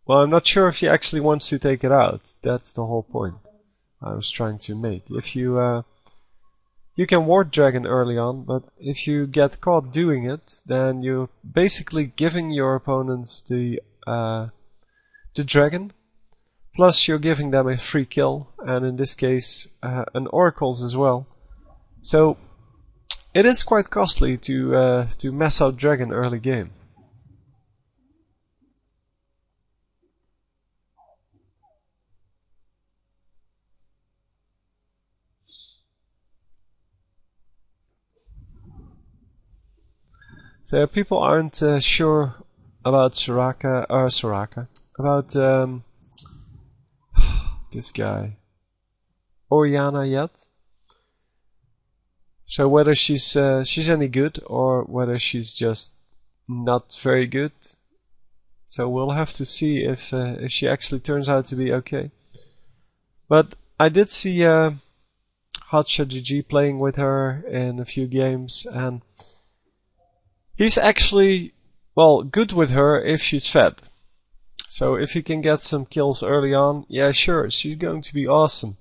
Well, I'm not sure if he actually wants to take it out. That's the whole point I was trying to make. If you you can ward dragon early on, but if you get caught doing it, then you're basically giving your opponents the dragon, plus you're giving them a free kill, and in this case an oracles as well. So it is quite costly to mess out dragon early game. So people aren't sure about Soraka, about this guy, Orianna yet. So whether she's any good or whether she's just not very good. So we'll have to see if she actually turns out to be okay. But I did see BigFatJiji's playing with her in a few games, and he's actually, well, good with her if she's fed. So if you can get some kills early on, yeah, sure, she's going to be awesome.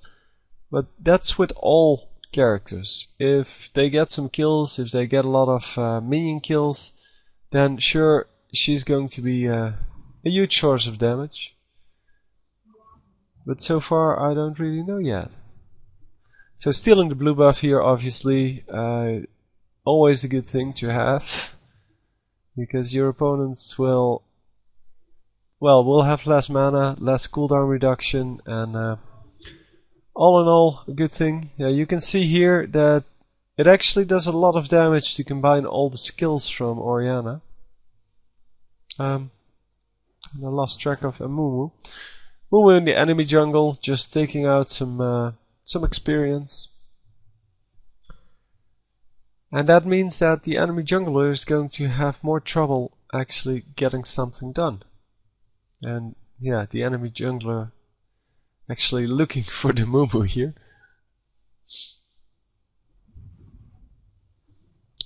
But that's with all characters. If they get some kills, if they get a lot of minion kills, then sure, she's going to be a huge source of damage. But so far, I don't really know yet. So stealing the blue buff here, obviously, always a good thing to have. Because your opponents will have less mana, less cooldown reduction, and all in all, a good thing. Yeah, you can see here that it actually does a lot of damage to combine all the skills from Orianna. I lost track of Amumu. Amumu in the enemy jungle, just taking out some experience. And that means that the enemy jungler is going to have more trouble actually getting something done. And yeah, the enemy jungler actually looking for the Amumu here.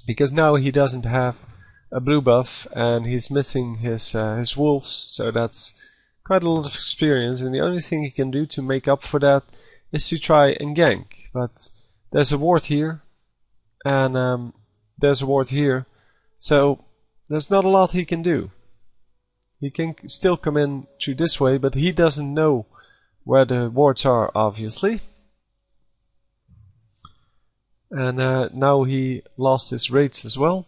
Because now he doesn't have a blue buff and he's missing his wolves, so that's quite a lot of experience, and the only thing he can do to make up for that is to try and gank. But there's a ward here, and there's a ward here, so there's not a lot he can do. He can still come in through this way, but he doesn't know where the wards are, obviously. And now he lost his raids as well.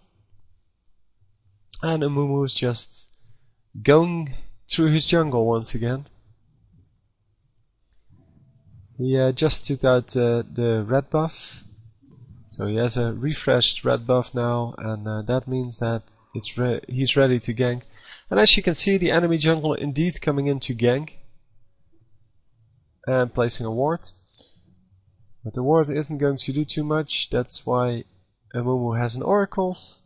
And Amumu is just going through his jungle once again. He just took out the red buff. So he has a refreshed red buff now, and that means that he's ready to gank. And as you can see, the enemy jungle indeed coming in to gank. And placing a ward. But the ward isn't going to do too much, that's why Amumu has an oracles.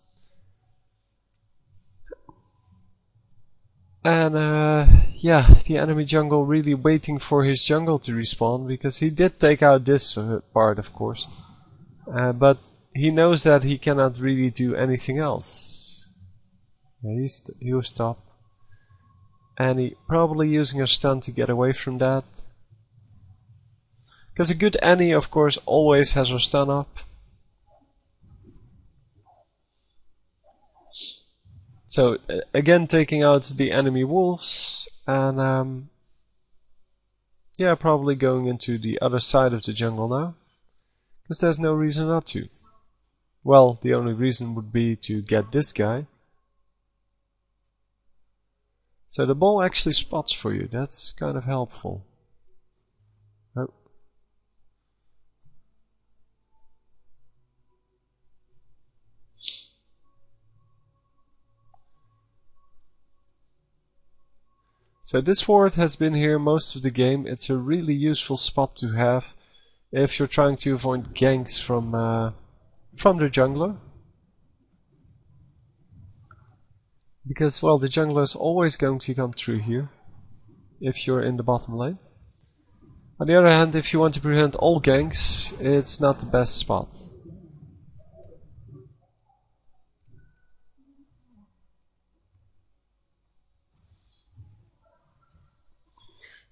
And yeah, the enemy jungle really waiting for his jungle to respawn, because he did take out this part, of course. But he knows that he cannot really do anything else. Yeah, he'll stop. And he probably using a stun to get away from that. Because a good Annie, of course, always has her stun up. So, again taking out the enemy wolves, and yeah, probably going into the other side of the jungle now. Because there's no reason not to. Well, the only reason would be to get this guy. So the ball actually spots for you, that's kind of helpful. Oh. So this ward has been here most of the game. It's a really useful spot to have if you're trying to avoid ganks from the jungler. Because, well, the jungler is always going to come through here if you're in the bottom lane. On the other hand, if you want to prevent all ganks, it's not the best spot.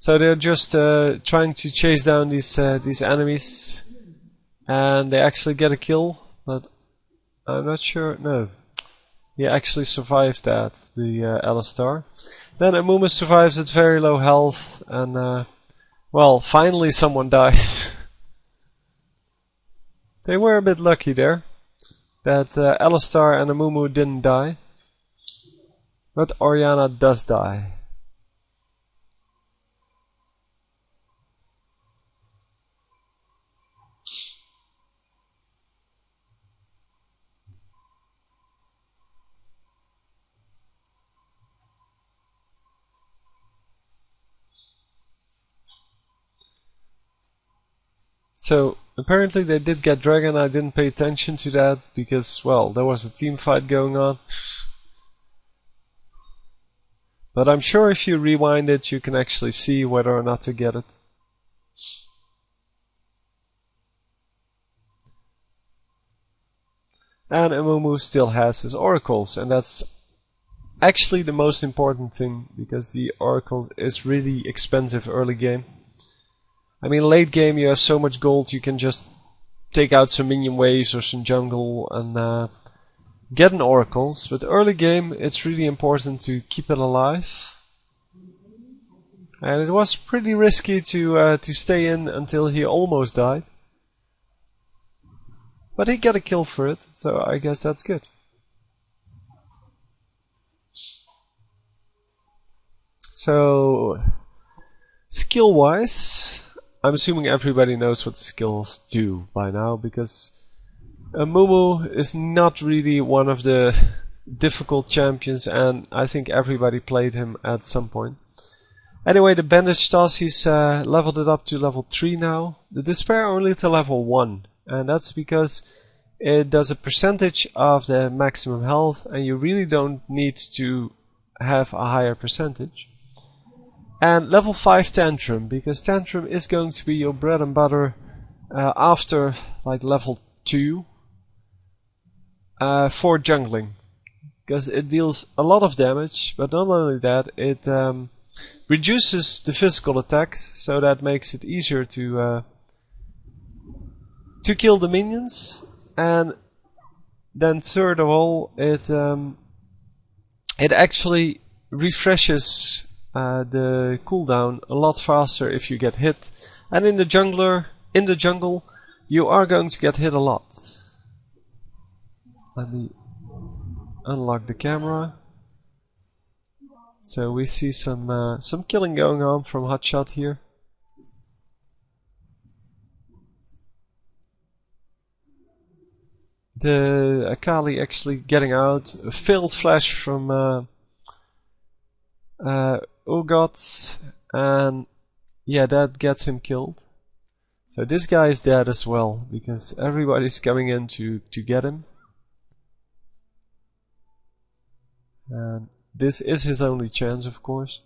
So they're just trying to chase down these enemies, and they actually get a kill, but I'm not sure. No, he actually survived that, the Alistar. Then Amumu survives at very low health, and well, finally someone dies. They were a bit lucky there that Alistar and Amumu didn't die, but Orianna does die. So apparently they did get Dragon. I didn't pay attention to that because, well, there was a team fight going on. But I'm sure if you rewind it, you can actually see whether or not to get it. And Amumu still has his oracles, and that's actually the most important thing, because the oracles is really expensive early game. I mean, late game you have so much gold, you can just take out some minion waves or some jungle and get an oracles. But early game, it's really important to keep it alive. And it was pretty risky to stay in until he almost died. But he got a kill for it, so I guess that's good. So, skill-wise, I'm assuming everybody knows what the skills do by now, because Amumu is not really one of the difficult champions, and I think everybody played him at some point. Anyway, the Bandage Toss, he's leveled it up to level 3 now. The Despair only to level 1, and that's because it does a percentage of the maximum health, and you really don't need to have a higher percentage. And level 5 Tantrum, because Tantrum is going to be your bread and butter after like level 2 for jungling. Because it deals a lot of damage, but not only that, it reduces the physical attack, so that makes it easier to kill the minions. And then third of all, it actually refreshes the cooldown a lot faster if you get hit, and in the jungle you are going to get hit a lot. Let me unlock the camera. So we see some killing going on from Hotshot here. The Akali actually getting out, a failed flash from Urgot, and yeah, that gets him killed. So this guy is dead as well, because everybody's coming in to get him. And this is his only chance, of course.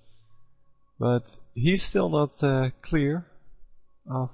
But he's still not clear of